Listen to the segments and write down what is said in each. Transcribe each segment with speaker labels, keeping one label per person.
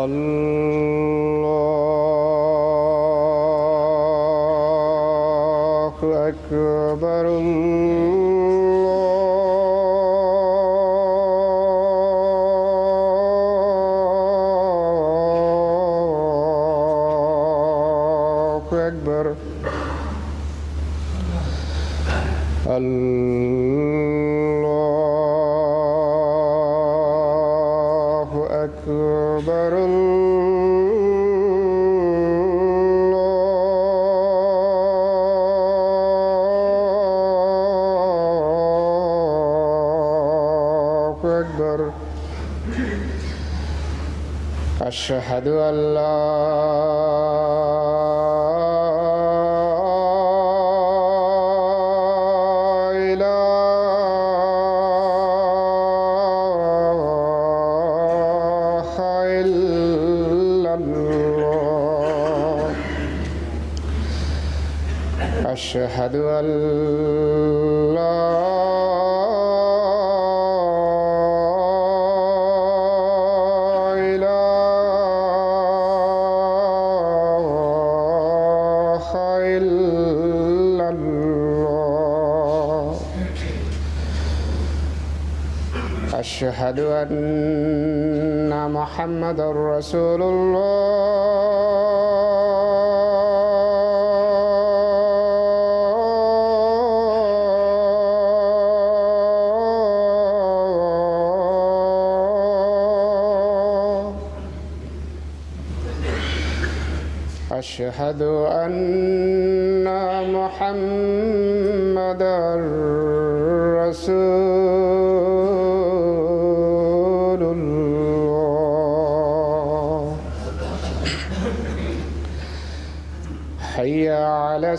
Speaker 1: الله أكبر الله أكبر الله أكبر الله أكبر أشهد أن لا أشهد أن لا إله إلا الله أشهد أن محمدًا رسول أشهد أن محمدًا رسول الله حي على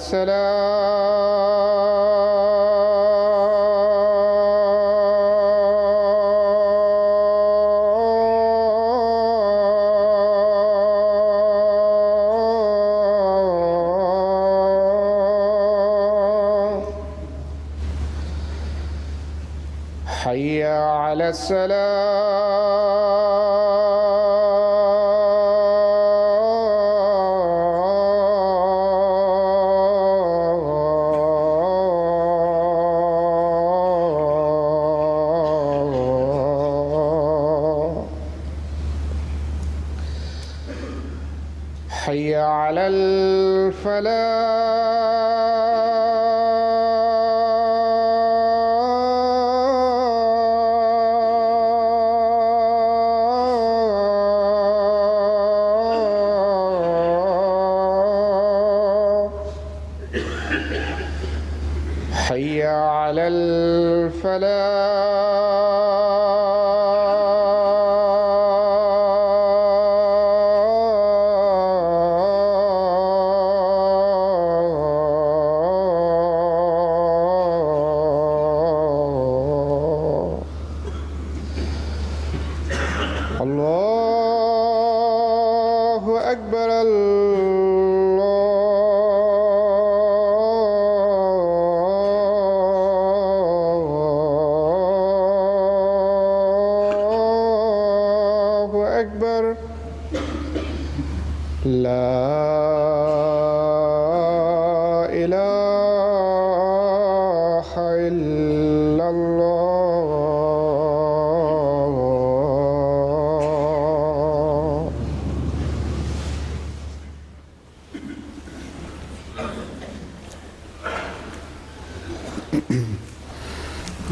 Speaker 1: حي على حي على حي على الله أكبر الله أكبر لا إله إلا الله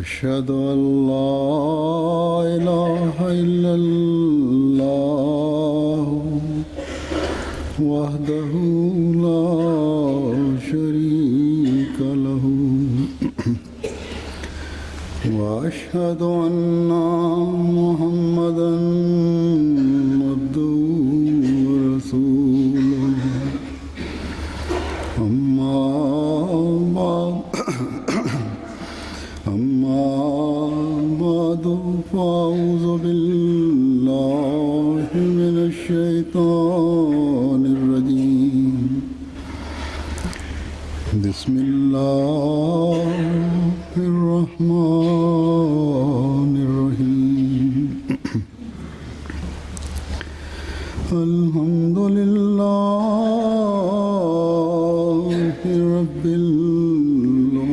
Speaker 2: أشهد أن لا إله إلا الله وحده لا شريك له وأشهد أن محمدًا عبده ورسوله أما بعد فأعوذ بالله من الشيطان الرجيم بسم الله الرحمن الرحيم الحمد لله رب العالمين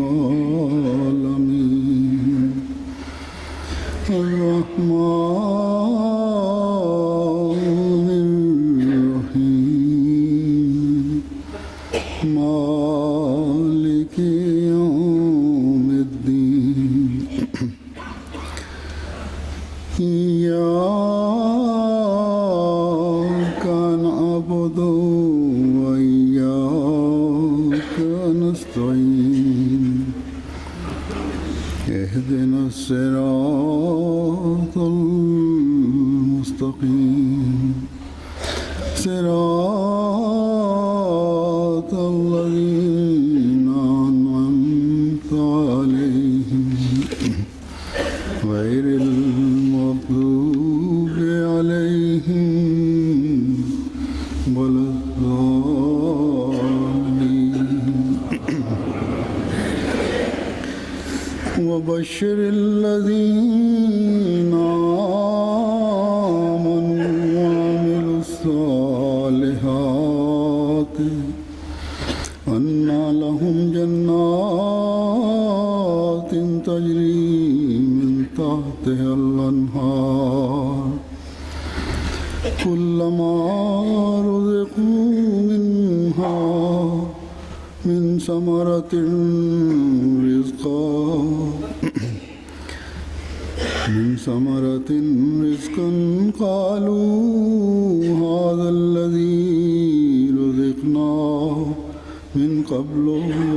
Speaker 2: الرحمن الرحيم مالك يوم الدين إياك نعبد وإياك نستعين اهدنا الصراط المستقيم صراط الذين أنعمت عليهم غير المغضوب عليهم ولا الضالين وبشر الذين آمنوا وعملوا الصالحات أن لهم جنات تجري من تحتها الأنهار كلما رزقوا منها من ثمرة رزقا قالوا هذا الذي رزقنا من قبل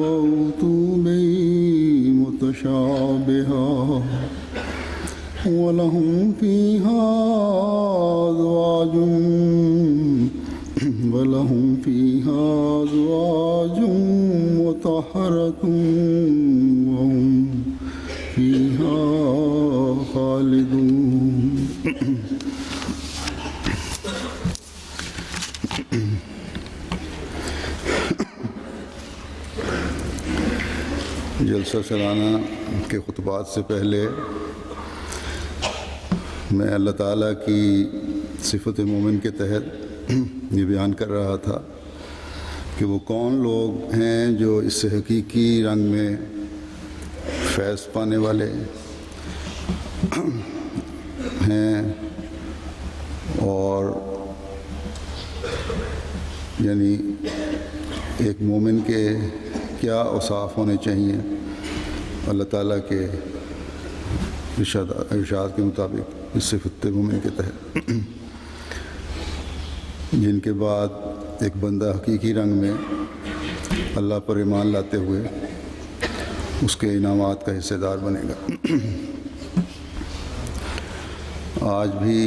Speaker 2: وأوتوا به متشابها ولهم فيها أزواج مطهرة وهم فيها خالدون جلسہ سالانہ کے خطبات سے پہلے میں اللہ تعالیٰ کی صفت مومن کے تحت یہ بیان کر رہا تھا کہ وہ کون لوگ ہیں جو اس سے حقیقی رنگ میں فیض پانے والے ہیں، اور یعنی ایک مومن کے کیا اوصاف ہونے چاہیے اللہ تعالیٰ کے ارشاد کے مطابق اس صفت مومن کے تحت، جن کے بعد ایک بندہ حقیقی رنگ میں اللہ پر ایمان لاتے ہوئے اس کے انعامات کا حصے دار بنے گا۔ آج بھی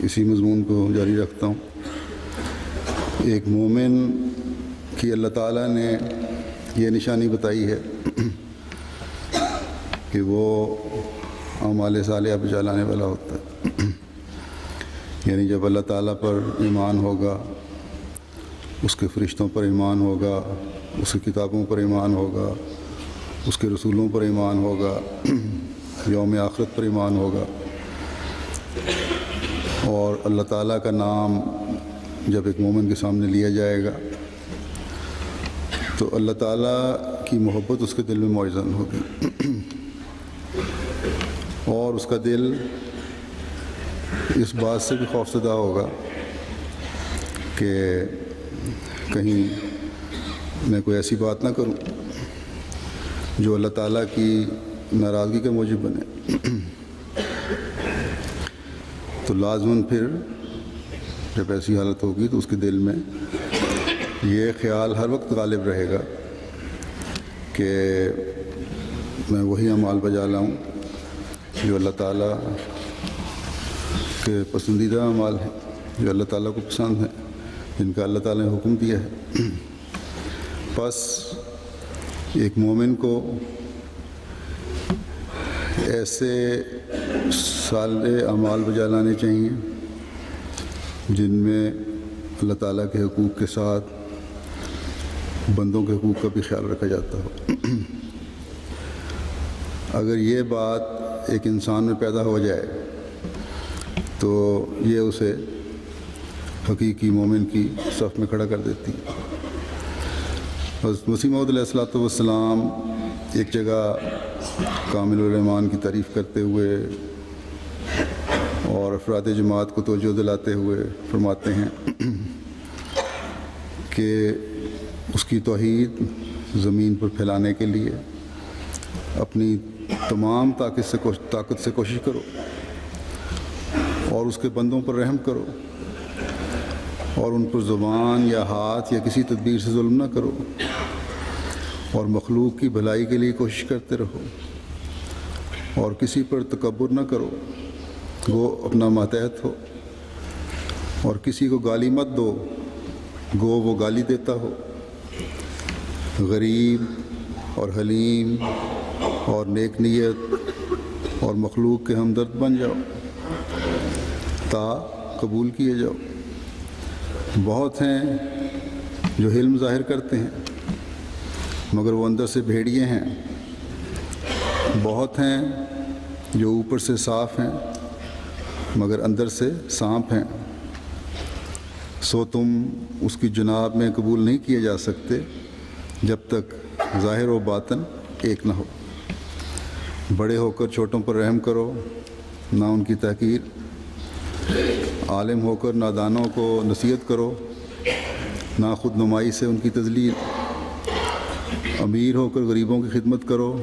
Speaker 2: اسی مضمون کو جاری رکھتا ہوں۔ ایک مومن کی اللہ تعالیٰ نے یہ نشانی بتائی ہے کہ وہ اعمال صالحہ پہ چلانے والا ہوتا ہے، یعنی جب اللہ تعالیٰ پر ایمان ہوگا، اس کے فرشتوں پر ایمان ہوگا، اس کی کتابوں پر ایمان ہوگا، اس کے رسولوں پر ایمان ہوگا، یوم آخرت پر ایمان ہوگا، اور اللہ تعالیٰ کا نام جب ایک مومن کے سامنے لیا جائے گا تو اللہ تعالیٰ کی محبت اس کے دل میں موزون ہوگی، اور اس کا دل اس بات سے بھی خوفزدہ ہوگا کہ کہیں میں کوئی ایسی بات نہ کروں جو اللہ تعالیٰ کی ناراضگی کا موجب بنے۔ تو لازماً پھر جب ایسی حالت ہوگی تو اس کے دل میں یہ خیال ہر وقت غالب رہے گا کہ میں وہی اعمال بجا لاؤں جو اللہ تعالیٰ کے پسندیدہ اعمال ہیں، جو اللہ تعالیٰ کو پسند ہیں، جن کا اللہ تعالیٰ نے حکم دیا ہے، پس ایک مومن کو ایسے صالح اعمال بجا لانے چاہیے جن میں اللہ تعالیٰ کے حقوق کے ساتھ بندوں کے حقوق کا بھی خیال رکھا جاتا ہو۔ اگر یہ بات ایک انسان میں پیدا ہو جائے تو یہ اسے حقیقی مومن کی صف میں کھڑا کر دیتی ہے۔ حضرت مسیح موعود علیہ الصلوۃ والسلام ایک جگہ کامل الایمان کی تعریف کرتے ہوئے اور افراد جماعت کو توجہ دلاتے ہوئے فرماتے ہیں کہ اس کی توحید زمین پر پھیلانے کے لیے اپنی تمام طاقت سے کوشش کرو اور اس کے بندوں پر رحم کرو اور ان پر زبان یا ہاتھ یا کسی تدبیر سے ظلم نہ کرو اور مخلوق کی بھلائی کے لیے کوشش کرتے رہو اور کسی پر تکبر نہ کرو، گو اپنا ماتحت ہو، اور کسی کو گالی مت دو، گو وہ گالی دیتا ہو، غریب اور حلیم اور نیک نیت اور مخلوق کے ہمدرد بن جاؤ تا قبول کیے جاؤ۔ بہت ہیں جو حلم ظاہر کرتے ہیں مگر وہ اندر سے بھیڑیے ہیں، بہت ہیں جو اوپر سے صاف ہیں مگر اندر سے سانپ ہیں، سو تم اس کی جناب میں قبول نہیں کیے جا سکتے جب تک ظاہر و باطن ایک نہ ہو۔ بڑے ہو کر چھوٹوں پر رحم کرو، نہ ان کی تحقیر، عالم ہو کر نادانوں کو نصیحت کرو، نہ خود نمائی سے ان کی تذلیل، امیر ہو کر غریبوں کی خدمت کرو،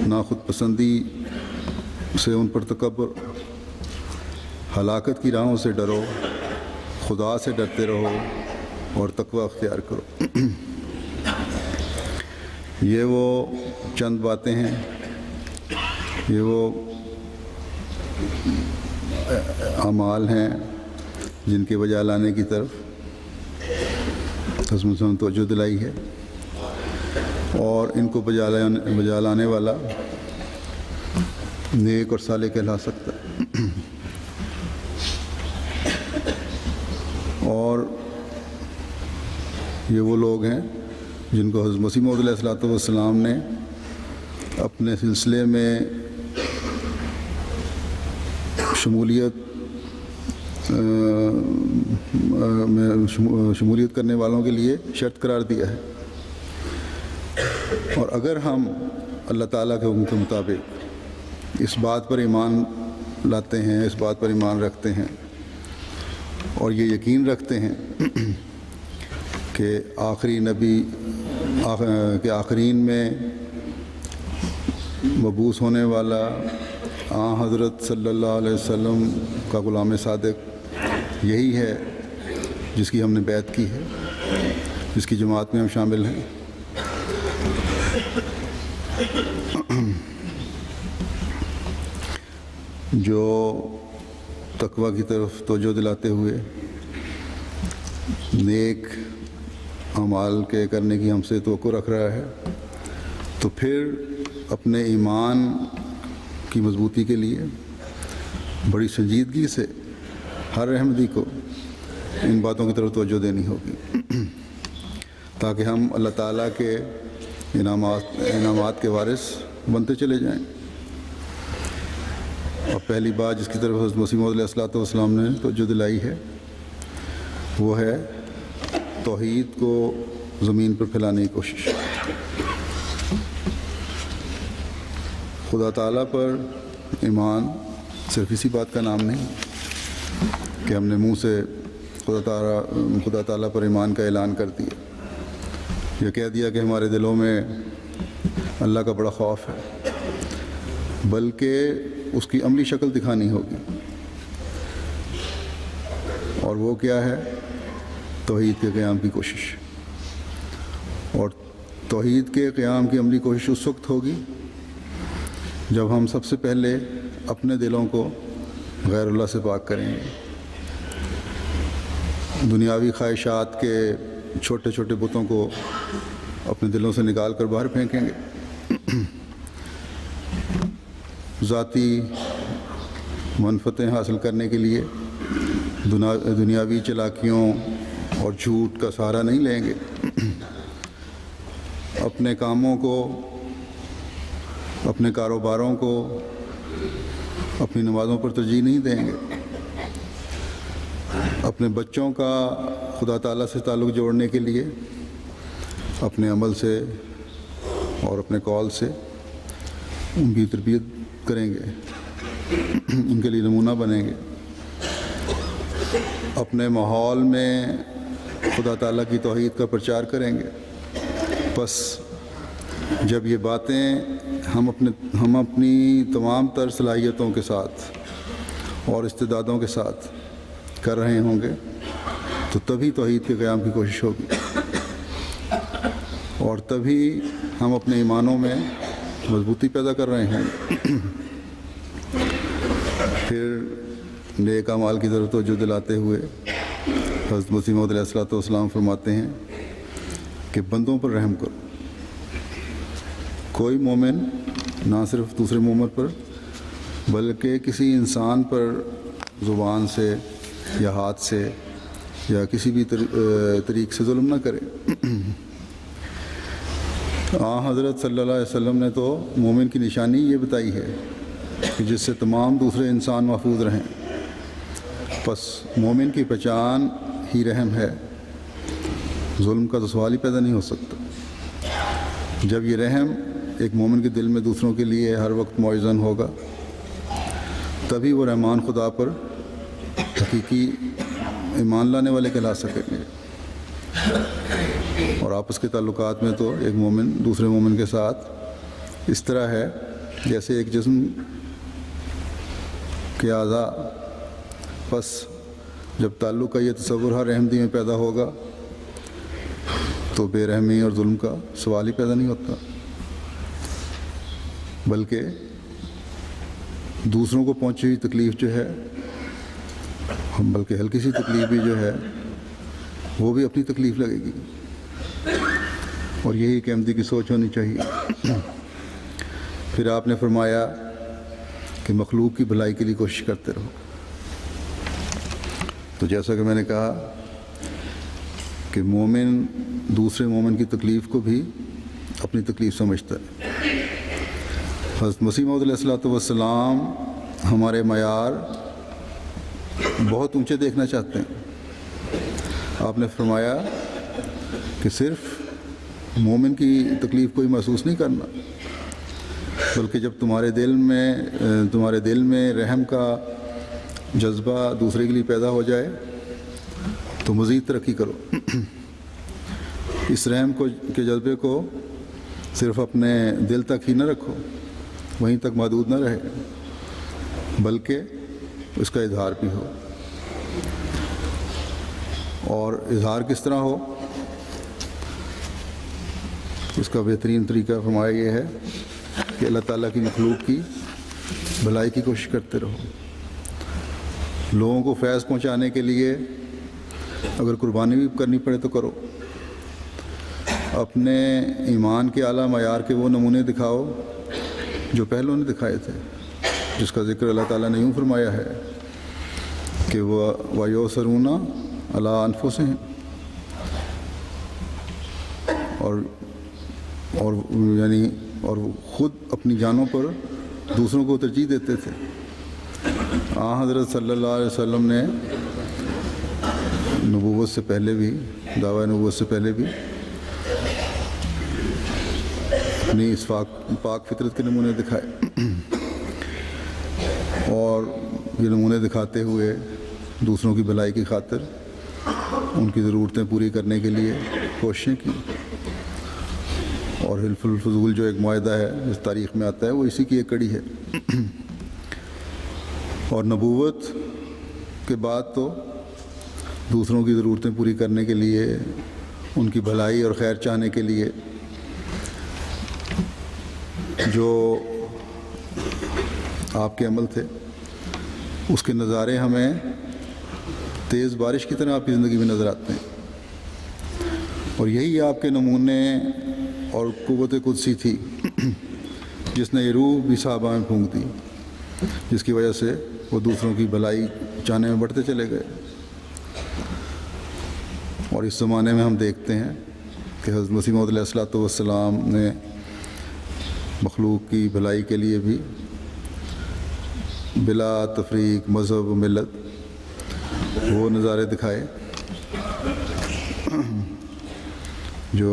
Speaker 2: نہ خود پسندی سے ان پر تکبر، ہلاکت کی راہوں سے ڈرو، خدا سے ڈرتے رہو اور تقوی اختیار کرو۔ یہ وہ چند باتیں ہیں، یہ وہ اعمال ہیں جن کے بجا لانے کی طرف حضرت مسلم توجہ دلائی ہے، اور ان کو بجا لانے والا نیک اور صالح کہلا سکتا ہے۔ اور یہ وہ لوگ ہیں جن کو حضرت مسیح موعود علیہ الصلوۃ والسلام نے اپنے سلسلے میں شمولیت کرنے والوں کے لیے شرط قرار دیا ہے۔ اور اگر ہم اللہ تعالیٰ کے حکم کے مطابق اس بات پر ایمان لاتے ہیں، اس بات پر ایمان رکھتے ہیں اور یہ یقین رکھتے ہیں کہ آخرین میں مبعوث ہونے والا حضرت صلی اللہ علیہ وسلم کا غلام صادق یہی ہے جس کی ہم نے بیعت کی ہے، جس کی جماعت میں ہم شامل ہیں، جو تقوی کی طرف توجہ دلاتے ہوئے نیک اعمال کے کرنے کی ہم سے توقع رکھ رہا ہے، تو پھر اپنے ایمان کی مضبوطی کے لیے بڑی سنجیدگی سے ہر احمدی کو ان باتوں کی طرف توجہ دینی ہوگی تاکہ ہم اللہ تعالیٰ کے انعامات کے وارث بنتے چلے جائیں۔ اور پہلی بات جس کی طرف حضرت مسیح موعود علیہ الصلوۃ والسلام نے توجہ دلائی ہے وہ ہے توحید کو زمین پر پھیلانے کی کوشش۔ خدا تعالیٰ پر ایمان صرف اسی بات کا نام نہیں کہ ہم نے منہ سے خدا تعالیٰ پر ایمان کا اعلان کر دیا، یہ کہہ دیا کہ ہمارے دلوں میں اللہ کا بڑا خوف ہے، بلکہ اس کی عملی شکل دکھانی ہوگی۔ اور وہ کیا ہے؟ توحید کے قیام کی کوشش۔ اور توحید کے قیام کی عملی کوشش اس وقت ہوگی جب ہم سب سے پہلے اپنے دلوں کو غیر اللہ سے پاک کریں گے، دنیاوی خواہشات کے چھوٹے چھوٹے بتوں کو اپنے دلوں سے نکال کر باہر پھینکیں گے۔ ذاتی منفعتیں حاصل کرنے کے لیے دنیاوی چلاکیوں اور جھوٹ کا سہارا نہیں لیں گے۔ اپنے کاموں کو، اپنے کاروباروں کو، اپنی نمازوں پر ترجیح نہیں دیں گے۔ اپنے بچوں کا خدا تعالیٰ سے تعلق جوڑنے کے لیے اپنے عمل سے اور اپنے قول سے ان کی تربیت کریں گے، ان کے لیے نمونہ بنیں گے۔ اپنے ماحول میں خدا تعالیٰ کی توحید کا پرچار کریں گے۔ بس جب یہ باتیں ہم اپنی تمام تر صلاحیتوں کے ساتھ اور استعدادوں کے ساتھ کر رہے ہوں گے تو تبھی توحید کے قیام کی کوشش ہوگی، اور تبھی ہم اپنے ایمانوں میں مضبوطی پیدا کر رہے ہیں۔ پھر نیک اعمال کی طرف توجہ دلاتے ہوئے حضرت مسیح موعود علیہ الصلوۃ والسلام فرماتے ہیں کہ بندوں پر رحم کرو۔ کوئی مومن نہ صرف دوسرے مومن پر بلکہ کسی انسان پر زبان سے یا ہاتھ سے یا کسی بھی طریق سے ظلم نہ کرے۔ حضرت صلی اللہ علیہ وسلم نے تو مومن کی نشانی یہ بتائی ہے کہ جس سے تمام دوسرے انسان محفوظ رہیں۔ بس مومن کی پہچان ہی رحم ہے، ظلم کا تو سوال ہی پیدا نہیں ہو سکتا۔ جب یہ رحم ایک مومن کے دل میں دوسروں کے لیے ہر وقت معزن ہوگا تبھی وہ رحمان خدا پر حقیقی ایمان لانے والے کہلا سکیں گے۔ اور آپس کے تعلقات میں تو ایک مومن دوسرے مومن کے ساتھ اس طرح ہے جیسے ایک جسم کے اعضاء۔ بس جب تعلق کا یہ تصور ہر احمدی میں پیدا ہوگا تو بے رحمی اور ظلم کا سوال ہی پیدا نہیں ہوتا، بلکہ دوسروں کو پہنچی ہوئی تکلیف جو ہے، بلکہ ہلکی سی تکلیف بھی جو ہے وہ بھی اپنی تکلیف لگے گی، اور یہی ایک احمدی کی سوچ ہونی چاہیے۔ پھر آپ نے فرمایا کہ مخلوق کی بھلائی کے لیے کوشش کرتے رہو۔ تو جیسا کہ میں نے کہا کہ مومن دوسرے مومن کی تکلیف کو بھی اپنی تکلیف سمجھتا ہے۔ حضرت مسیح موعود علیہ الصلوۃ والسلام ہمارے معیار بہت اونچے دیکھنا چاہتے ہیں۔ آپ نے فرمایا کہ صرف مومن کی تکلیف کو ہی محسوس نہیں کرنا، بلکہ جب تمہارے دل میں رحم کا جذبہ دوسرے کے لیے پیدا ہو جائے تو مزید ترقی کرو۔ اس رحم کے جذبے کو صرف اپنے دل تک ہی نہ رکھو، وہیں تک محدود نہ رہے، بلکہ اس کا اظہار بھی ہو۔ اور اظہار کس طرح ہو؟ اس کا بہترین طریقہ فرمایا یہ ہے کہ اللہ تعالیٰ کی مخلوق کی بھلائی کی کوشش کرتے رہو۔ لوگوں کو فیض پہنچانے کے لیے اگر قربانی بھی کرنی پڑے تو کرو۔ اپنے ایمان کے اعلیٰ معیار کے وہ نمونے دکھاؤ جو پہلوں نے دکھائے تھے، جس کا ذکر اللہ تعالیٰ نے یوں فرمایا ہے کہ وہ وَيُؤْثِرُونَ عَلَىٰ أَنفُسِهِمْ، اور خود اپنی جانوں پر دوسروں کو ترجیح دیتے تھے۔ حضرت صلی اللہ علیہ وسلم نے نبوت سے پہلے بھی، دعویٰ نبوت سے پہلے بھی اپنی اس پاک فطرت کے نمونے دکھائے، اور یہ نمونے دکھاتے ہوئے دوسروں کی بھلائی کی خاطر ان کی ضرورتیں پوری کرنے کے لیے کوششیں کی۔ اور حلف الفضول جو ایک معاہدہ ہے اس تاریخ میں آتا ہے وہ اسی کی ایک کڑی ہے۔ اور نبوت کے بعد تو دوسروں کی ضرورتیں پوری کرنے کے لیے، ان کی بھلائی اور خیر چاہنے کے لیے جو آپ کے عمل تھے اس کے نظارے ہمیں تیز بارش کی طرح آپ کی زندگی میں نظر آتے ہیں۔ اور یہی آپ کے نمونے اور قوت قدسی تھی جس نے یہ روح بھی صحابہ میں پھونک دی، جس کی وجہ سے وہ دوسروں کی بھلائی چاہنے میں بڑھتے چلے گئے۔ اور اس زمانے میں ہم دیکھتے ہیں کہ حضرت مسیح موعود علیہ الصلوۃ والسلام نے مخلوق کی بھلائی کے لیے بھی بلا تفریق مذہب و ملت وہ نظارے دکھائے جو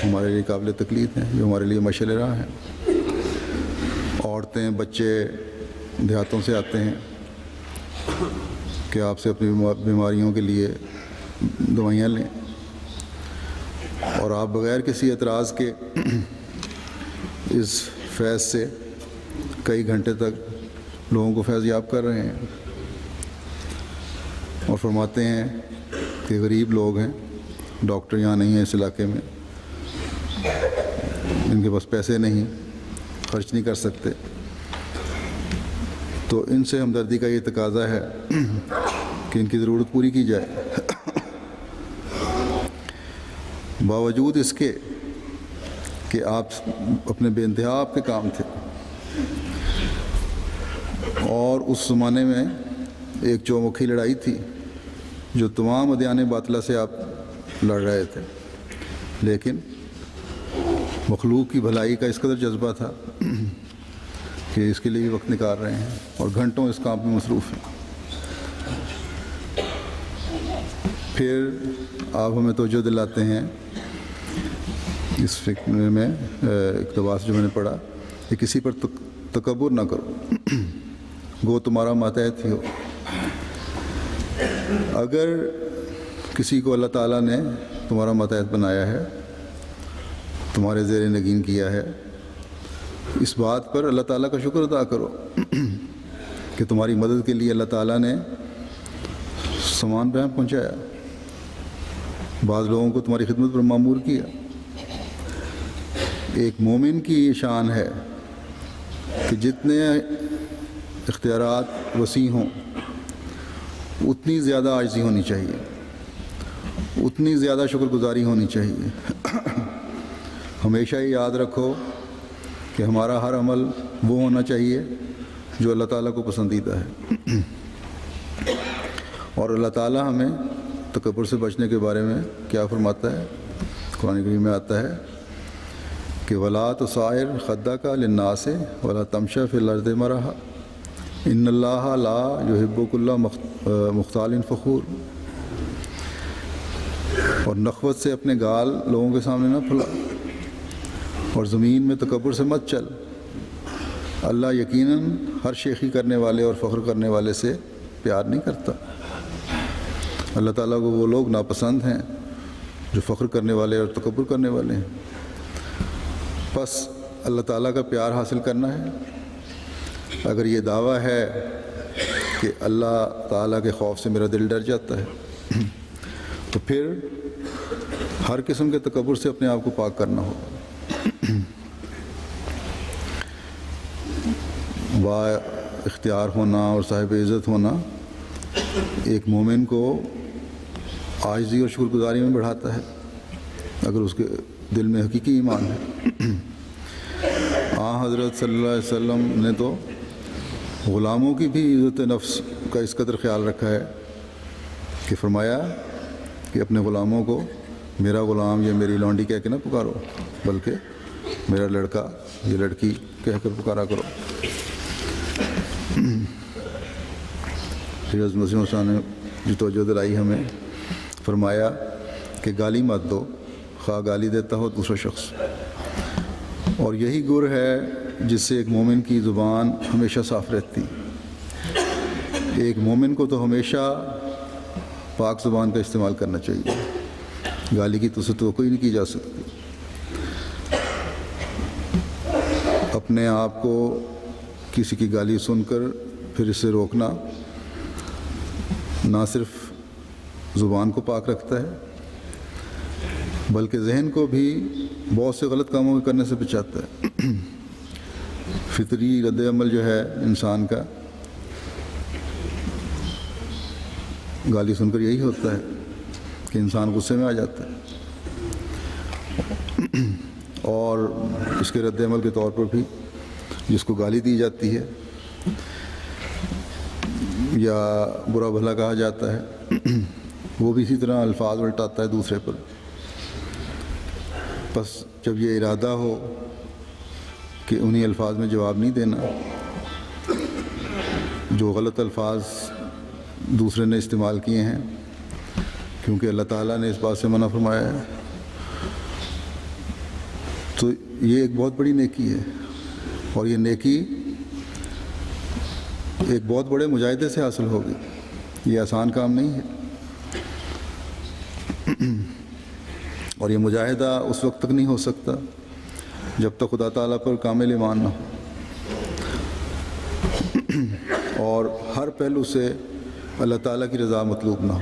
Speaker 2: ہمارے لیے قابل تقلید ہیں، جو ہمارے لیے مشعل راہ ہیں۔ عورتیں بچے دیہاتوں سے آتے ہیں کہ آپ سے اپنی بیماریوں کے لیے دوائیاں لیں، اور آپ بغیر کسی اعتراض کے اس فیض سے کئی گھنٹے تک لوگوں کو فیض یاب کر رہے ہیں، اور فرماتے ہیں کہ غریب لوگ ہیں، ڈاکٹر یہاں نہیں ہیں اس علاقے میں، ان کے پاس پیسے نہیں، خرچ نہیں کر سکتے، تو ان سے ہمدردی کا یہ تقاضا ہے کہ ان کی ضرورت پوری کی جائے، باوجود اس کے کہ آپ اپنے بے انتہا آپ کے کام تھے۔ اور اس زمانے میں ایک چومکھی لڑائی تھی جو تمام ادیان باطلہ سے آپ لڑ رہے تھے، لیکن مخلوق کی بھلائی کا اس قدر جذبہ تھا کہ اس کے لیے بھی وقت نکال رہے ہیں اور گھنٹوں اس کام میں مصروف ہیں۔ پھر آپ ہمیں توجہ دلاتے ہیں اس فکر میں اقتباس جو میں نے پڑھا کہ کسی پر تکبر نہ کرو، گو تمہارا ماتحت ہی ہو۔ اگر کسی کو اللہ تعالیٰ نے تمہارا ماتحت بنایا ہے، تمہارے زیر نگین کیا ہے، اس بات پر اللہ تعالیٰ کا شکر ادا کرو کہ تمہاری مدد کے لیے اللہ تعالیٰ نے سامان بہم پہنچایا، بعض لوگوں کو تمہاری خدمت پر مامور کیا۔ ایک مومن کی یہ شان ہے کہ جتنے اختیارات وسیع ہوں اتنی زیادہ عاجزی ہونی چاہیے، اتنی زیادہ شکر گزاری ہونی چاہیے۔ ہمیشہ یہ یاد رکھو کہ ہمارا ہر عمل وہ ہونا چاہیے جو اللہ تعالیٰ کو پسندیدہ ہے، اور اللہ تعالیٰ ہمیں تکبر سے بچنے کے بارے میں کیا فرماتا ہے؟ قرآن کریم میں آتا ہے کہ وَلَا تُصَعِّرْ خَدَّكَ لِلنَّاسِ وَلَا تَمْشِ فِي الْأَرْضِ مَرَحًا إِنَّ اللَّهَ لَا يُحِبُّ كُلَّ مُخْتَالٍ فَخُورٍ۔ اور نخوت سے اپنے گال لوگوں کے سامنے نہ پھلا، اور زمین میں تکبر سے مت چل، اللہ یقیناً ہر شیخی کرنے والے اور فخر کرنے والے سے پیار نہیں کرتا۔ اللہ تعالیٰ کو وہ لوگ ناپسند ہیں جو فخر کرنے والے اور تکبر کرنے والے ہیں۔ بس اللہ تعالیٰ کا پیار حاصل کرنا ہے۔ اگر یہ دعویٰ ہے کہ اللہ تعالیٰ کے خوف سے میرا دل ڈر جاتا ہے، تو پھر ہر قسم کے تکبر سے اپنے آپ کو پاک کرنا ہوگا۔ با اختیار ہونا اور صاحب عزت ہونا ایک مومن کو عاجزی اور شکر گزاری میں بڑھاتا ہے اگر اس کے دل میں حقیقی ایمان ہے۔ حضرت صلی اللہ علیہ وسلم نے تو غلاموں کی بھی عزت نفس کا اس قدر خیال رکھا ہے کہ فرمایا کہ اپنے غلاموں کو میرا غلام یا میری لونڈی کہہ کے نہ پکارو، بلکہ میرا لڑکا یا لڑکی کہہ کر پکارا کرو۔ پھر حضرت مسیح موعود نے جو توجہ دلائی ہمیں، فرمایا کہ گالی مت دو، خواہ گالی دیتا ہو دوسرا شخص، اور یہی گر ہے جس سے ایک مومن کی زبان ہمیشہ صاف رہتی۔ ایک مومن کو تو ہمیشہ پاک زبان کا استعمال کرنا چاہیے، گالی کی توقع نہیں کی جا سکتی۔ اپنے آپ کو کسی کی گالی سن کر پھر اسے روکنا نہ صرف زبان کو پاک رکھتا ہے بلکہ ذہن کو بھی بہت سے غلط کاموں کے کرنے سے بچاتا ہے۔ فطری رد عمل جو ہے انسان کا گالی سن کر یہی ہوتا ہے کہ انسان غصے میں آ جاتا ہے، اور اس کے رد عمل کے طور پر بھی جس کو گالی دی جاتی ہے یا برا بھلا کہا جاتا ہے وہ بھی اسی طرح الفاظ الٹاتا ہے دوسرے پر۔ بس جب یہ ارادہ ہو کہ انہی الفاظ میں جواب نہیں دینا، جو غلط الفاظ دوسرے نے استعمال کیے ہیں، کیونکہ اللہ تعالیٰ نے اس بات سے منع فرمایا ہے، تو یہ ایک بہت بڑی نیکی ہے، اور یہ نیکی ایک بہت بڑے مجاہدے سے حاصل ہوگی، یہ آسان کام نہیں ہے، اور یہ مجاہدہ اس وقت تک نہیں ہو سکتا جب تک خدا تعالیٰ پر کامل ایمان نہ ہو، اور ہر پہلو سے اللہ تعالیٰ کی رضا مطلوب نہ ہو،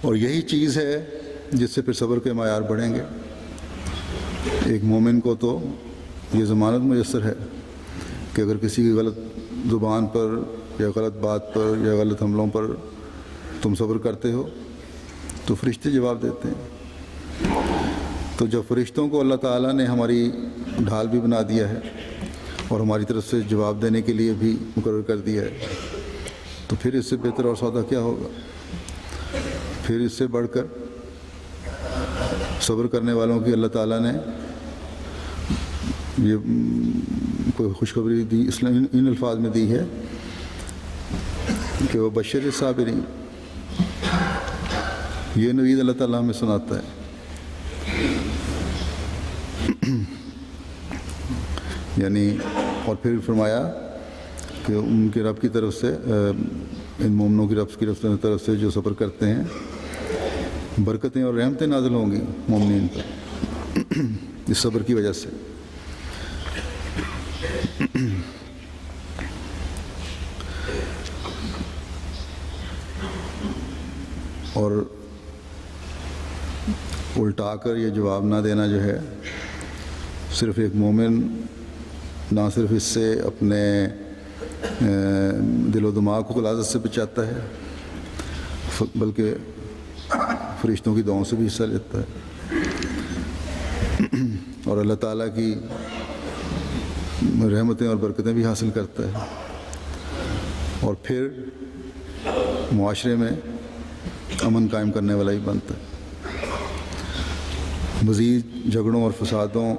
Speaker 2: اور یہی چیز ہے جس سے پھر صبر کے معیار بڑھیں گے۔ ایک مومن کو تو یہ ضمانت میسر ہے کہ اگر کسی کی غلط زبان پر یا غلط بات پر یا غلط حملوں پر تم صبر کرتے ہو تو فرشتے جواب دیتے ہیں۔ تو جب فرشتوں کو اللہ تعالیٰ نے ہماری ڈھال بھی بنا دیا ہے اور ہماری طرف سے جواب دینے کے لیے بھی مقرر کر دیا ہے، تو پھر اس سے بہتر اور سودا کیا ہوگا؟ پھر اس سے بڑھ کر صبر کرنے والوں کی اللہ تعالیٰ نے یہ کوئی خوشخبری دی، ان الفاظ میں دی ہے کہ وہ بشر صابرین، یہ نوید اللہ تعالیٰ ہمیں سناتا ہے۔ یعنی اور پھر فرمایا کہ ان کے رب کی طرف سے، ان مومنوں کی رب کی طرف سے جو صبر کرتے ہیں، برکتیں اور رحمتیں نازل ہوں گی مومنین پر اس صبر کی وجہ سے۔ اور الٹا کر یہ جواب نہ دینا جو ہے، صرف ایک مومن نہ صرف اس سے اپنے دل و دماغ کو غلاظت سے بچاتا ہے، بلکہ فرشتوں کی دعاؤں سے بھی حصہ لیتا ہے، اور اللہ تعالیٰ کی رحمتیں اور برکتیں بھی حاصل کرتا ہے، اور پھر معاشرے میں امن قائم کرنے والا ہی بنتا ہے، مزید جھگڑوں اور فسادوں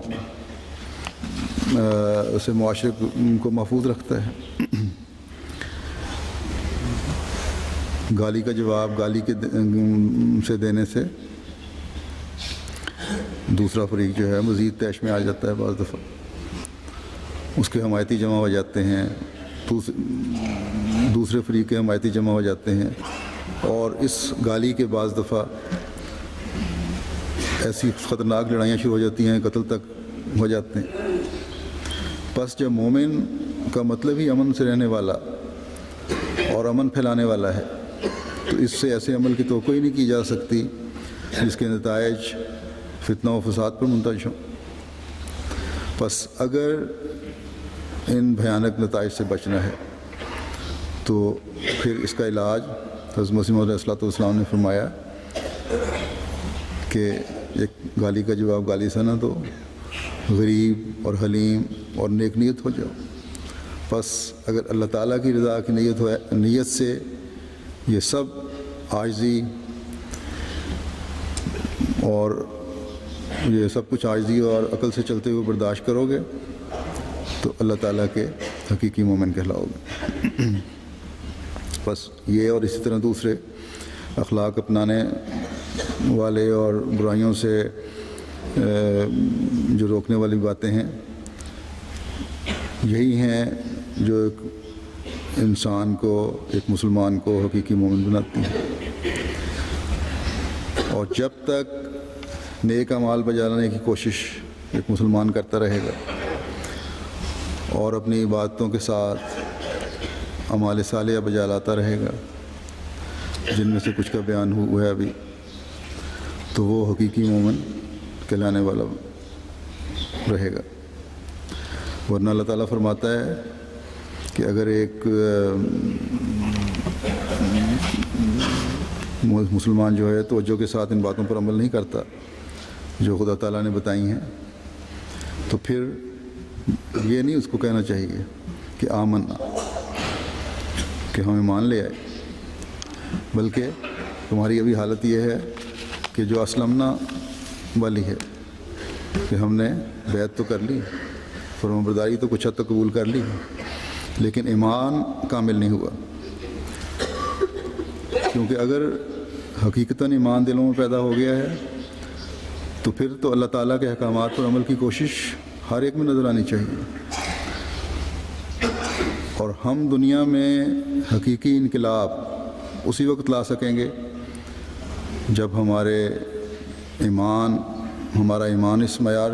Speaker 2: سے معاشرے کو محفوظ رکھتا ہے۔ گالی کا جواب گالی سے دینے سے دوسرا فریق جو ہے مزید طیش میں آ جاتا ہے، بعض دفعہ اس کے حمایتی جمع ہو جاتے ہیں، دوسرے فریق کے حمایتی جمع ہو جاتے ہیں، اور اس گالی کے بعض دفعہ ایسی خطرناک لڑائیاں شروع ہو جاتی ہیں، قتل تک ہو جاتے ہیں۔ بس جب مومن کا مطلب ہی امن سے رہنے والا اور امن پھیلانے والا ہے، تو اس سے ایسے عمل کی توقع ہی نہیں کی جا سکتی جس کے نتائج فتنہ و فساد پر منتج ہوں۔ بس اگر ان بھیانک نتائج سے بچنا ہے تو پھر اس کا علاج حضرت مسیح موعود علیہ السلام نے فرمایا کہ ایک گالی کا جواب گالی سے نہ دو، غریب اور حلیم اور نیک نیت ہو جاؤ۔ بس اگر اللہ تعالیٰ کی رضا کی نیت سے یہ سب عاجزی اور یہ سب کچھ عاجزی اور عقل سے چلتے ہوئے برداشت کرو گے تو اللہ تعالیٰ کے حقیقی مومن کہلاؤ گے۔ بس یہ اور اسی طرح دوسرے اخلاق اپنانے والے اور برائیوں سے جو روکنے والی باتیں ہیں، یہی ہیں جو ایک انسان کو، ایک مسلمان کو حقیقی مومن بناتی ہیں۔ اور جب تک نیک اعمال بجا لانے کی کوشش ایک مسلمان کرتا رہے گا اور اپنی عبادتوں کے ساتھ اعمال صالحہ بجا لاتا رہے گا، جن میں سے کچھ کا بیان ہوا ہے ابھی، تو وہ حقیقی مومن کہلانے والا رہے گا۔ ورنہ اللہ تعالیٰ فرماتا ہے کہ اگر ایک مسلمان جو ہے توجہ کے ساتھ ان باتوں پر عمل نہیں کرتا جو خدا تعالیٰ نے بتائی ہیں، تو پھر یہ نہیں اس کو کہنا چاہیے کہ آمنا، کہ ہم ایمان لے آئے، بلکہ تمہاری ابھی حالت یہ ہے کہ جو اسلمنا والی ہے، کہ ہم نے بیعت تو کر لی، فرمانبرداری تو کچھ حد تک قبول کر لی، لیکن ایمان کامل نہیں ہوا. کیونکہ اگر حقیقتاً ایمان دلوں میں پیدا ہو گیا ہے تو پھر تو اللہ تعالیٰ کے احکامات پر عمل کی کوشش ہر ایک میں نظر آنی چاہیے. اور ہم دنیا میں حقیقی انقلاب اسی وقت لا سکیں گے جب ہمارا ایمان اس معیار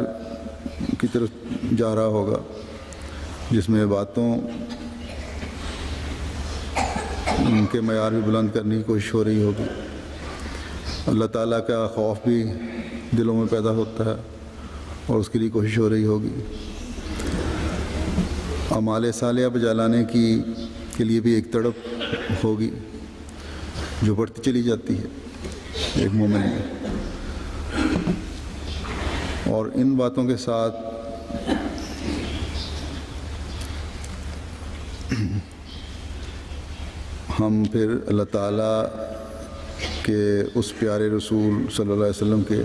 Speaker 2: کی طرف جا رہا ہوگا جس میں باتوں ان کے معیار بھی بلند کرنے کی کوشش ہو رہی ہوگی، اللہ تعالیٰ کا خوف بھی دلوں میں پیدا ہوتا ہے اور اس کے لیے کوشش ہو رہی ہوگی. اعمال صالحہ بجا لانے کے لیے بھی ایک تڑپ ہوگی جو بڑھتی چلی جاتی ہے ایک مومن میں. اور ان باتوں کے ساتھ ہم پھر اللہ تعالیٰ کے اس پیارے رسول صلی اللہ علیہ وسلم کے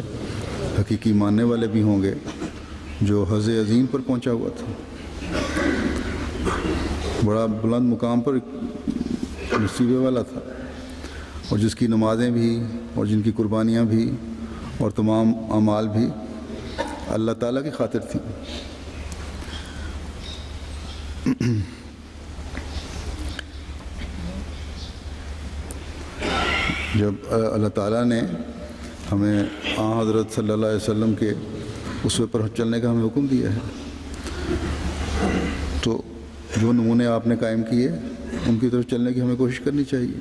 Speaker 2: حقیقی ماننے والے بھی ہوں گے جو حظ عظیم پر پہنچا ہوا تھا، بڑا بلند مقام پر نصیبے والا تھا، اور جس کی نمازیں بھی اور جن کی قربانیاں بھی اور تمام اعمال بھی اللہ تعالیٰ کی خاطر تھیں. جب اللہ تعالیٰ نے ہمیں حضرت صلی اللہ علیہ وسلم کے اسوے پر چلنے کا ہمیں حکم دیا ہے تو جو نمونے آپ نے قائم کیے ان کی طرف چلنے کی ہمیں کوشش کرنی چاہیے.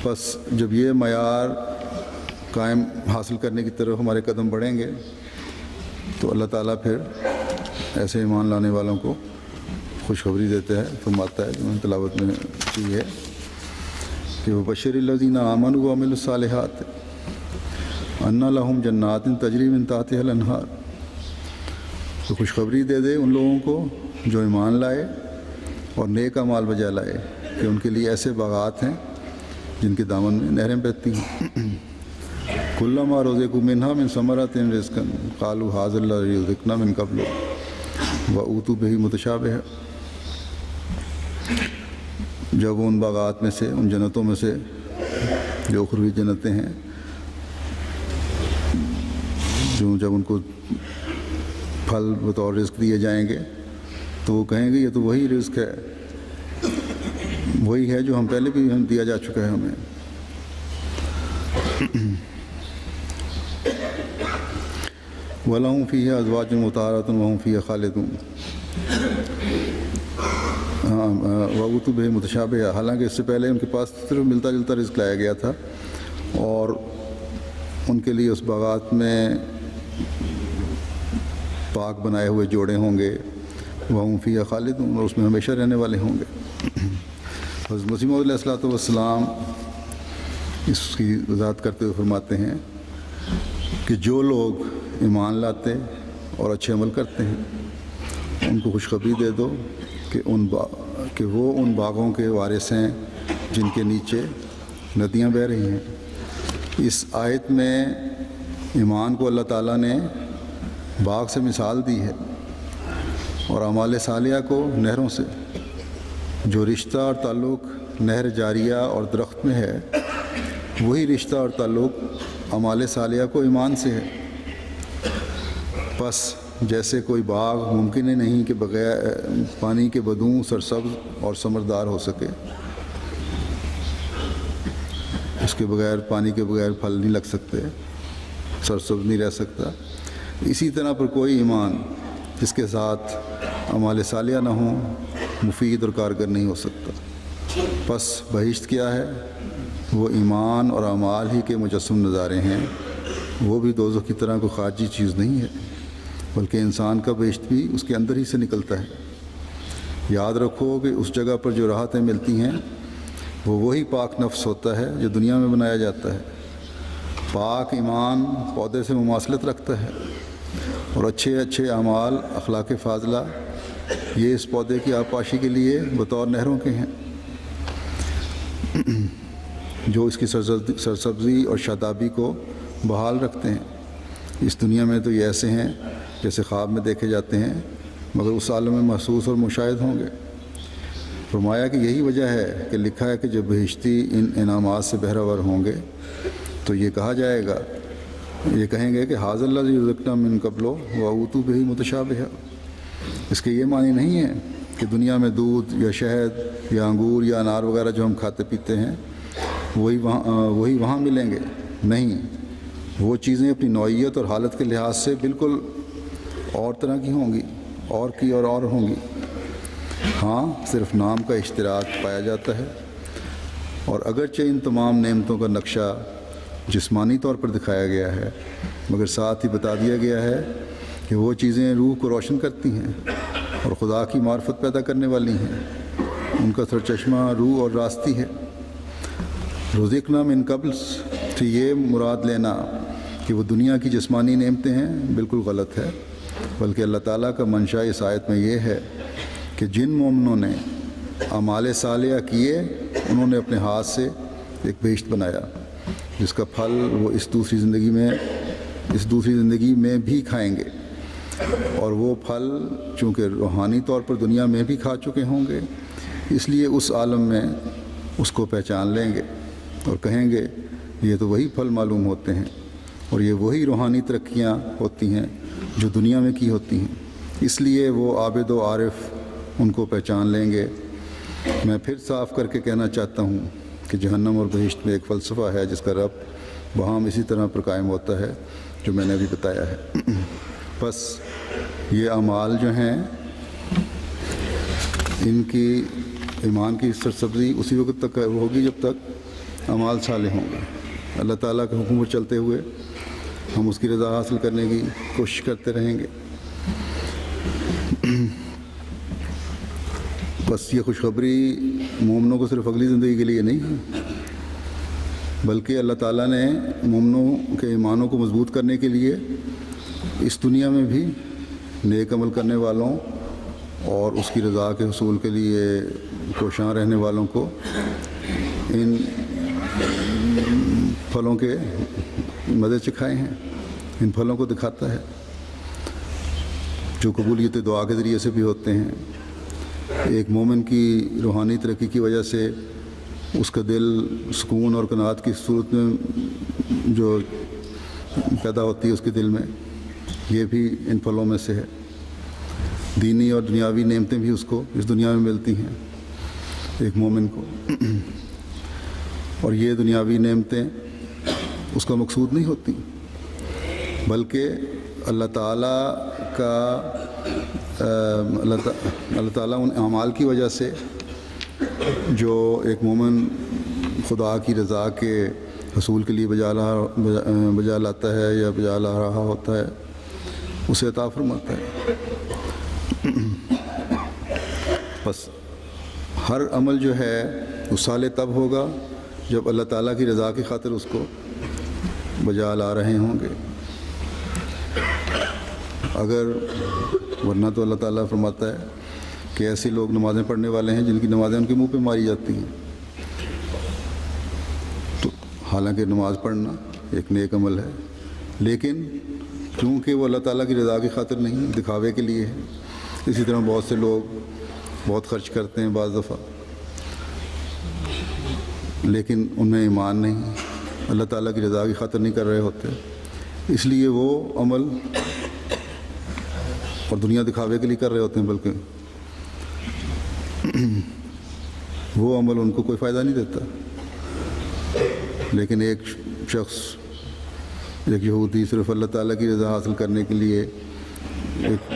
Speaker 2: بس جب یہ معیار قائم حاصل کرنے کی طرف ہمارے قدم بڑھیں گے تو اللہ تعالیٰ پھر ایسے ایمان لانے والوں کو خوشخبری دیتا ہے، فرماتا ہے جو میں تلاوت میں کی ہے کہ وبشر الذین آمنوا وعملوا الصالحات ان لہم جنات تجری من تحتها الانہار. تو خوشخبری دے دے ان لوگوں کو جو ایمان لائے اور نیک اعمال بجا لائے کہ ان کے لیے ایسے باغات ہیں جن کے دامن میں نہریں بہتی ہیں. کلما رزقوا منها من ثمرۃ رزقا قالوا ھذا الذی رزقنا من قبل وأوتوا به متشابہا. جب ان باغات میں سے، ان جنتوں میں سے جو اخروی جنتیں ہیں، جو جب ان کو پھل بطور رزق دیے جائیں گے تو وہ کہیں گے یہ تو وہی رزق ہے، وہی ہے جو ہم پہلے بھی دیا جا چکا ہے ہمیں. وَلَهُمْ فِيهَا أَزْوَاجٌ مُطَهَّرَةٌ وَهُمْ فِيهَا خَالِدُونَ. وَأُوتُوا بِهِ مُتَشَابِهًا. حالانکہ اس سے پہلے ان کے پاس صرف ملتا جلتا رزق لایا گیا تھا اور ان کے لیے اس باغات میں پاک بنائے ہوئے جوڑے ہوں گے، وَهُمْ فِيهَا خَالِدُونَ، اور اس میں ہمیشہ رہنے والے ہوں گے. حضرت مسیح موعود علیہ الصلوۃ والسلام اس کی وضاحت کرتے ہوئے فرماتے ہیں کہ جو لوگ ایمان لاتے اور اچھے عمل کرتے ہیں ان کو خوشخبری دے دو کہ وہ ان باغوں کے وارث ہیں جن کے نیچے ندیاں بہہ رہی ہیں. اس آیت میں ایمان کو اللہ تعالیٰ نے باغ سے مثال دی ہے اور اعمال صالحہ کو نہروں سے. جو رشتہ اور تعلق نہر جاریہ اور درخت میں ہے وہی رشتہ اور تعلق اعمال صالحہ کو ایمان سے ہے. بس جیسے کوئی باغ ممکن ہی نہیں کہ بغیر پانی کے بدوں سرسبز اور ثمردار ہو سکے، اس کے بغیر پانی کے بغیر پھل نہیں لگ سکتے، سرسبز نہیں رہ سکتا. اسی طرح پر کوئی ایمان جس کے ساتھ اعمال صالحہ نہ ہوں مفید اور کارگر نہیں ہو سکتا. بس بہشت کیا ہے؟ وہ ایمان اور اعمال ہی کے مجسم نظارے ہیں. وہ بھی دوزخ کی طرح کوئی خارجی چیز نہیں ہے بلکہ انسان کا بہشت بھی اس کے اندر ہی سے نکلتا ہے. یاد رکھو کہ اس جگہ پر جو راحتیں ملتی ہیں وہ وہی پاک نفس ہوتا ہے جو دنیا میں بنایا جاتا ہے۔ پاک ایمان پودے سے مماثلت رکھتا ہے، اور اچھے اچھے اعمال اخلاق فاضلہ یہ اس پودے کی آبپاشی کے لیے بطور نہروں کے ہیں، جو اس کی سرسبزی اور شادابی کو بحال رکھتے ہیں۔ اس دنیا میں تو یہ ایسے ہیں جیسے خواب میں دیکھے جاتے ہیں، مگر اس عالم میں محسوس اور مشاہد ہوں گے۔ فرمایا کہ یہی وجہ ہے کہ لکھا ہے کہ جب بہشتی ان انعامات سے بہرور ہوں گے تو یہ کہا جائے گا، یہ کہیں گے کہ حاذ الذی رزقنا من قبل واوتوا بہ متشابہا۔ اس کے یہ معنی نہیں ہے کہ دنیا میں دودھ یا شہد یا انگور یا انار وغیرہ جو ہم کھاتے پیتے ہیں وہی وہاں ملیں گے، نہیں، وہ چیزیں اپنی نوعیت اور حالت کے لحاظ سے بالکل اور طرح کی ہوں گی، اور ہوں گی۔ ہاں، صرف نام کا اشتراک پایا جاتا ہے، اور اگرچہ ان تمام نعمتوں کا نقشہ جسمانی طور پر دکھایا گیا ہے، مگر ساتھ ہی بتا دیا گیا ہے کہ وہ چیزیں روح کو روشن کرتی ہیں اور خدا کی معرفت پیدا کرنے والی ہیں۔ ان کا سرچشمہ روح اور راستی ہے۔ رزقنا من قبل سے یہ مراد لینا کہ وہ دنیا کی جسمانی نعمتیں ہیں بالکل غلط ہے، بلکہ اللہ تعالیٰ کا منشا اس آیت میں یہ ہے کہ جن مومنوں نے اعمال صالحہ کیے انہوں نے اپنے ہاتھ سے ایک بہشت بنایا جس کا پھل وہ اس دوسری زندگی میں بھی کھائیں گے، اور وہ پھل چونکہ روحانی طور پر دنیا میں بھی کھا چکے ہوں گے، اس لیے اس عالم میں اس کو پہچان لیں گے اور کہیں گے یہ تو وہی پھل معلوم ہوتے ہیں، اور یہ وہی روحانی ترقیاں ہوتی ہیں جو دنیا میں کی ہوتی ہیں، اس لیے وہ عابد و عارف ان کو پہچان لیں گے۔ میں پھر صاف کر کے کہنا چاہتا ہوں کہ جہنم اور بہشت میں ایک فلسفہ ہے جس کا ربط وہاں اسی طرح پر قائم ہوتا ہے جو میں نے ابھی بتایا ہے۔ بس یہ اعمال جو ہیں ان کی ایمان کی سرسبزی اسی وقت تک ہوگی جب تک اعمال صالح ہوں گے۔ اللہ تعالیٰ کے حکم پر چلتے ہوئے ہم اس کی رضا حاصل کرنے کی کوشش کرتے رہیں گے۔ بس یہ خوشخبری مومنوں کو صرف اگلی زندگی کے لیے نہیں ہے، بلکہ اللہ تعالیٰ نے مومنوں کے ایمانوں کو مضبوط کرنے کے لیے اس دنیا میں بھی نیک عمل کرنے والوں اور اس کی رضا کے حصول کے لیے کوشاں رہنے والوں کو ان پھلوں کے مزے چکھائے ہیں، ان پھلوں کو دکھاتا ہے جو قبولیت دعا کے ذریعے سے بھی ہوتے ہیں۔ ایک مومن کی روحانی ترقی کی وجہ سے اس کا دل سکون اور قناعت کی صورت میں جو پیدا ہوتی ہے اس کے دل میں، یہ بھی ان پھلوں میں سے ہے۔ دینی اور دنیاوی نعمتیں بھی اس کو اس دنیا میں ملتی ہیں ایک مومن کو، اور یہ دنیاوی نعمتیں اس کا مقصود نہیں ہوتی، بلکہ اللہ تعالیٰ ان اعمال کی وجہ سے جو ایک مومن خدا کی رضا کے حصول کے لیے بجا لاتا ہے یا بجا لا رہا ہوتا ہے اسے عطا فرماتا ہے۔ بس ہر عمل جو ہے وہ صالح تب ہوگا جب اللہ تعالیٰ کی رضا کی خاطر اس کو بجا لا رہے ہوں گے، اگر ورنہ تو اللہ تعالیٰ فرماتا ہے کہ ایسے لوگ نمازیں پڑھنے والے ہیں جن کی نمازیں ان کے منہ پہ ماری جاتی ہیں۔ تو حالانکہ نماز پڑھنا ایک نیک عمل ہے، لیکن کیونکہ وہ اللہ تعالیٰ کی رضا کی خاطر نہیں، دکھاوے کے لیے ہے۔ اسی طرح بہت سے لوگ بہت خرچ کرتے ہیں بعض دفعہ، لیکن ان میں ایمان نہیں، اللہ تعالیٰ کی رضا کی خاطر نہیں کر رہے ہوتے، اس لیے وہ عمل اور دنیا دکھاوے کے لیے کر رہے ہوتے ہیں، بلکہ وہ عمل ان کو کوئی فائدہ نہیں دیتا۔ لیکن ایک شخص، ایک یہودی صرف اللہ تعالیٰ کی رضا حاصل کرنے کے لیے ایک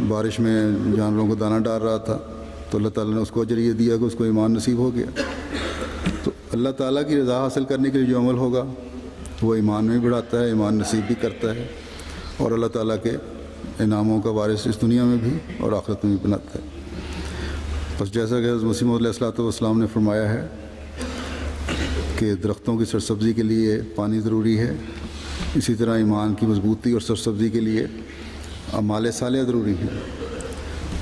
Speaker 2: بارش میں جانوروں کو دانہ ڈال رہا تھا، تو اللہ تعالیٰ نے اس کو اجر یہ دیا کہ اس کو ایمان نصیب ہو گیا۔ تو اللہ تعالیٰ کی رضا حاصل کرنے کے لیے جو عمل ہوگا وہ ایمان میں بھی بڑھاتا ہے، ایمان نصیب بھی کرتا ہے، اور اللہ تعالیٰ کے انعاموں کا وارث اس دنیا میں بھی اور آخرت میں بھی بناتا ہے۔ بس جیسا کہ حضرت مسیح موعود علیہ الصلوۃ والسلام نے فرمایا ہے کہ درختوں کی سرسبزی کے لیے پانی ضروری ہے، اسی طرح ایمان کی مضبوطی اور سرسبزی کے لیے اعمال صالحہ ضروری ہیں۔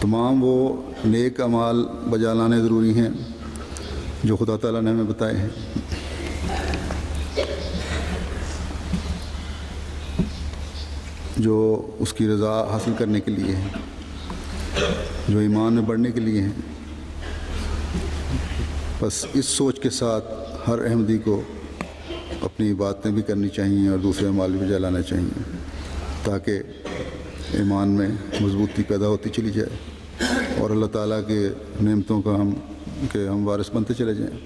Speaker 2: تمام وہ نیک اعمال بجا لانے ضروری ہیں جو خدا تعالیٰ نے ہمیں بتائے ہیں۔ جو اس کی رضا حاصل کرنے کے لیے ہیں، جو ایمان میں بڑھنے کے لیے ہیں۔ بس اس سوچ کے ساتھ ہر احمدی کو اپنی باتیں بھی کرنی چاہیے اور دوسرے اعمال بھی جلانا چاہیے، تاکہ ایمان میں مضبوطی پیدا ہوتی چلی جائے اور اللہ تعالیٰ کے نعمتوں کا ہم وارث بنتے چلے جائیں۔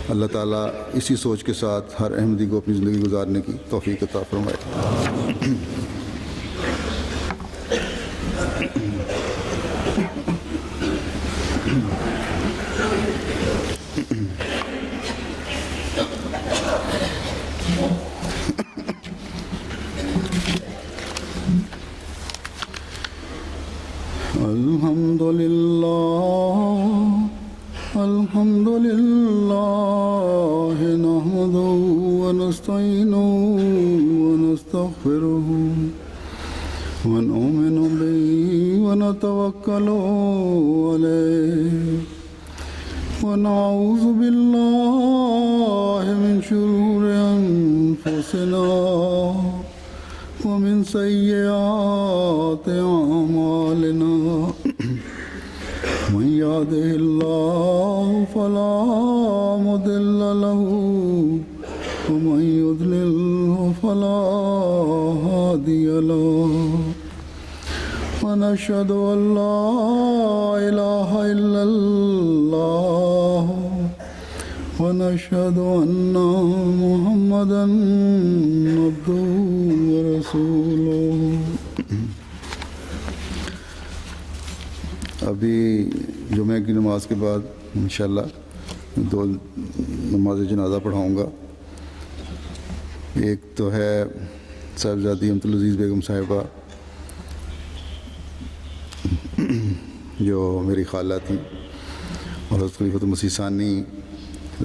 Speaker 2: اللہ تعالیٰ اسی سوچ کے ساتھ ہر احمدی کو اپنی زندگی گزارنے کی توفیق عطا فرمائے۔ الحمد لله نحمده ونستعينه ونستغفره ونؤمن به ونتوكل عليه ونعوذ بالله من شرور أنفسنا ومن سيئات أعمالنا من يهده الله فلا مضل له ومن يضلل فلا هادي له ونشهد أن لا إله إلا الله ونشهد أن محمدا عبده ورسوله۔ ابھی جمعہ کی نماز کے بعد انشاءاللہ 2 نماز جنازہ پڑھاؤں گا۔ ایک تو ہے صاحبزادی امت العزیز بیگم صاحبہ جو میری خالہ تھیں اور حضرت خلیفۃ المسیح ثانی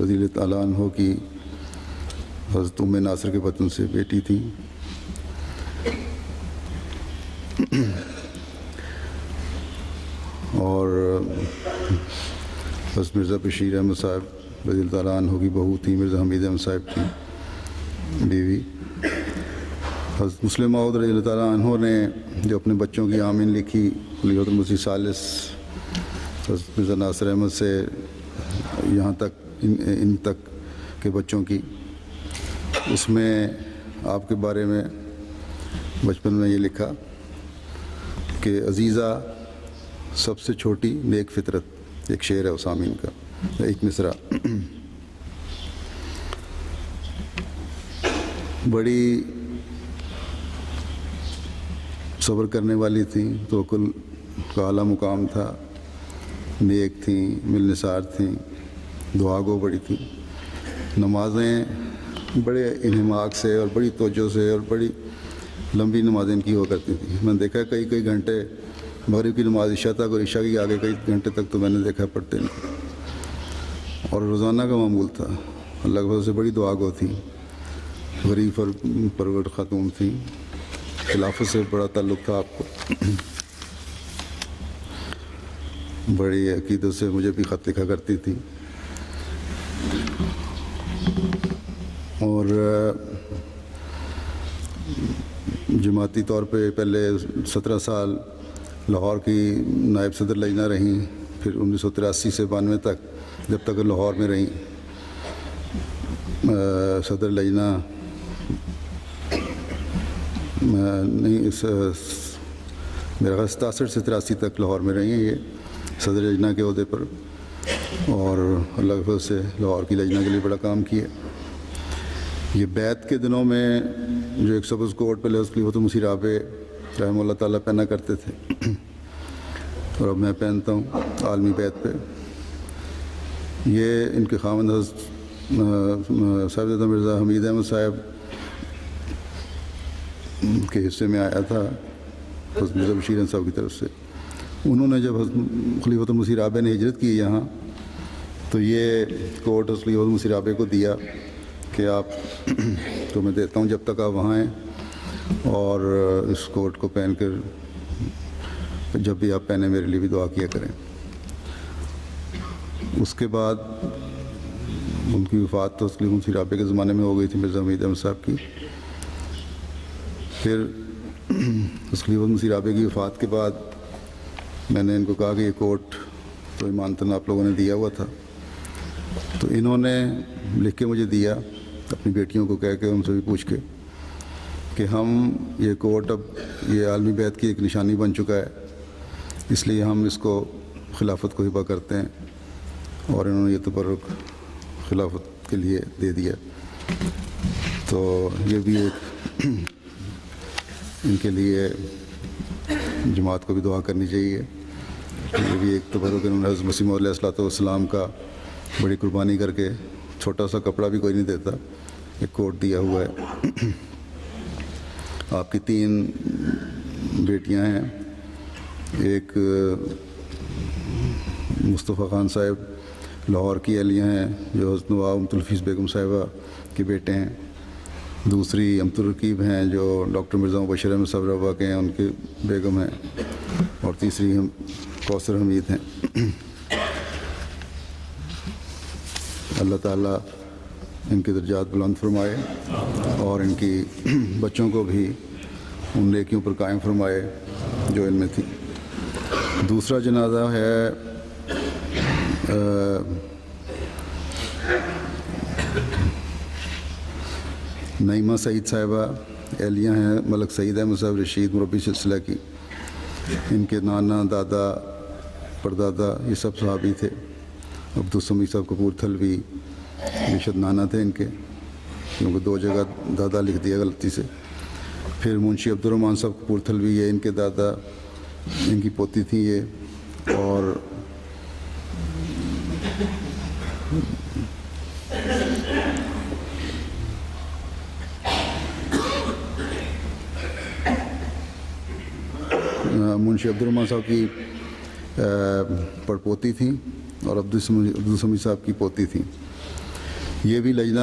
Speaker 2: رضی اللہ تعالیٰ عنہ کی حضرت ام ناصر کے وطن سے بیٹی تھیں۔ اور حضرت مرزا بشیر احمد صاحب رضی اللہ تعالیٰ عنہ کی بہو تھیں، مرزا حمید احمد صاحب کی بیوی۔ حضرت مسلم معود رضی اللہ تعالیٰ عنہ نے جو اپنے بچوں کی آمین لکھی خلیفۃ المسیح ثالث حضرت مرزا ناصر احمد سے یہاں تک ان تک کے بچوں کی، اس میں آپ کے بارے میں بچپن میں یہ لکھا کہ عزیزہ سب سے چھوٹی نیک فطرت، ایک شعر ہے اس آمین کا، ایک مصرع۔ بڑی صبر کرنے والی تھیں، توکل کا اعلیٰ مقام تھا، نیک تھیں، ملنسار تھیں، دعا گو بڑی تھیں، نمازیں بڑے انہماک سے اور بڑی توجہ سے اور بڑی لمبی نمازیں ان کی ہوا کرتی تھیں۔ میں نے دیکھا کئی گھنٹے مغرب کی نماز عشاء تک اور عشاء کی آگے کئی گھنٹے تک تو میں نے دیکھا پڑھتے نہیں، اور روزانہ کا معمول تھا۔ اللہ کے فضل سے بڑی دعا گو تھیں، غریب پرور خاتون تھیں، خلافت سے بڑا تعلق تھا آپ کو۔ بڑی عقیدت سے مجھے بھی خط لکھا کرتی تھی، اور جماعتی طور پہ پہلے 17 سال لاہور کی نائب صدر لجنہ رہیں، پھر 1983 سے 92 تک جب تک لاہور میں رہیں صدر لجنہ نہیں، میرا خیال 67 سے 83 تک لاہور میں رہی ہیں یہ صدر لجنہ کے عہدے پر، اور اللہ کے فضل سے لاہور کی لجنہ کے لیے بڑا کام کیا۔ یہ بیعت کے دنوں میں جو ایک سبز کوٹ پہلے حضرت خلیفۃ المسیح رابع رحمہ اللہ تعالیٰ پہنا کرتے تھے اور اب میں پہنتا ہوں عالمی بیعت پہ، یہ ان کے خاوند حضرت صاحبزادہ مرزا حمید احمد صاحب کے حصے میں آیا تھا حضرت مرزا بشیر احمد صاحب کی طرف سے۔ انہوں نے جب حضرت خلیفۃ المسیح رابع نے ہجرت کی یہاں تو یہ کوٹ اس لیے مسیح رابع کو دیا کہ آپ تو میں دیتا ہوں جب تک آپ وہاں ہیں، اور اس کوٹ کو پہن کر جب بھی آپ پہنے میرے لیے بھی دعا کیا کریں۔ اس کے بعد ان کی وفات تو تسلیم مسیح رابع کے زمانے میں ہو گئی تھی، مرزا حمید احمد صاحب کی۔ پھر تسلیم مسیح رابع کی وفات کے بعد میں نے ان کو کہا کہ یہ کوٹ تو ایمانتاً آپ لوگوں نے دیا ہوا تھا، تو انہوں نے لکھ کے مجھے دیا اپنی بیٹیوں کو کہہ کے، ان سے بھی پوچھ کے، کہ ہم یہ کوٹ اب یہ عالمی بیعت کی ایک نشانی بن چکا ہے، اس لیے ہم اس کو خلافت کو ہبہ کرتے ہیں، اور انہوں نے یہ تبرک خلافت کے لیے دے دیا۔ تو یہ بھی ایک ان کے لیے جماعت کو بھی دعا کرنی چاہیے، یہ بھی ایک تبرک انہوں نے حضرت مسیح موعود علیہ الصلوۃ والسلام کا بڑی قربانی کر کے، چھوٹا سا کپڑا بھی کوئی نہیں دیتا، ایک کوٹ دیا ہوا ہے۔ آپ کی 3 بیٹیاں ہیں، ایک مصطفیٰ خان صاحب لاہور کی اہلیہ ہیں جو حضرت نواب امت الحفیظ بیگم صاحبہ کے بیٹے ہیں، دوسری امت الرقیب ہیں جو ڈاکٹر مرزا مبشر احمد صاحب ربا کے ہیں، ان کے بیگم ہیں، اور تیسری کوثر حمید ہیں۔ اللہ تعالیٰ ان کے درجات بلند فرمائے اور ان کی بچوں کو بھی ان نیکیوں پر قائم فرمائے جو ان میں تھی۔ دوسرا جنازہ ہے نعیمہ سعید صاحبہ، اہلیہ ہیں ملک سعید احمد صاحب رشید مربی سلسلہ کی۔ ان کے نانا، دادا، پردادا یہ سب صحابی تھے۔ عبدالسمیع صاحب کپور تھلوی بیشد نانا تھے ان کے، کیونکہ 2 جگہ دادا لکھ دیا غلطی سے۔ پھر منشی عبدالرحمٰن صاحب کپور تھلوی، یہ ان کے دادا، ان کی پوتی تھیں یہ، اور منشی عبدالرحمٰن صاحب کی پڑپوتی تھیں، اور عبدالسمیع صاحب کی پوتی تھیں۔ یہ بھی لجنہ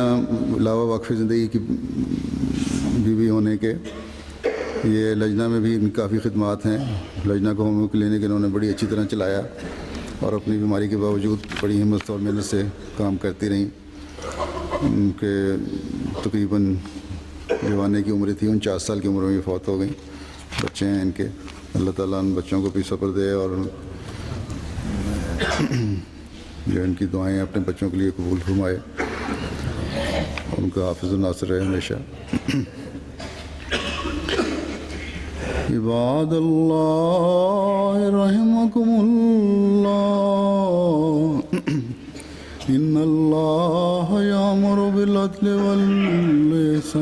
Speaker 2: علاوہ وقف زندگی کی بیوی ہونے کے، یہ لجنہ میں بھی کافی خدمات ہیں۔ لجنہ کو ہوم کلینک انہوں نے بڑی اچھی طرح چلایا، اور اپنی بیماری کے باوجود بڑی ہمت اور محنت سے کام کرتی رہیں۔ ان کے تقریباً جوانے کی عمر تھی، 49 سال کی عمر میں یہ فوت ہو گئیں۔ بچے ہیں ان کے، اللہ تعالیٰ ان بچوں کو بھی صبر دے، اور جو ان کی دعائیں اپنے بچوں کے لیے قبول فرمائے، ان کا حافظ و ناصر رہے ہمیشہ۔ عباد اللہ رحمکم اللہ، ان اللہ یامر بالعدل والإحسان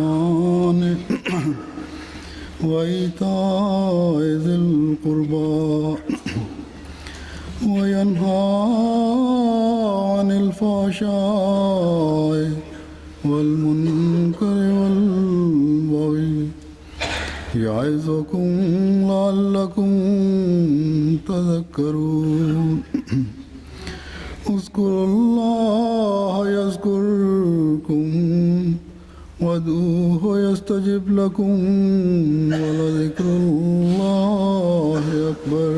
Speaker 2: وإیتاء ذی القربى وینہی عن الفحشاء والمنکر والبغی یعظکم لعلکم تذکرون۔ اذکروا اللہ یذکرکم وادعوہ یستجب لکم ولذکر اللہ اکبر۔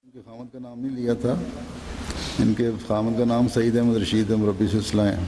Speaker 2: ان کے خامد کا نام نہیں لیا تھا، ان کے خامد کا نام سعید احمد رشید مربی سلسلہ ہیں۔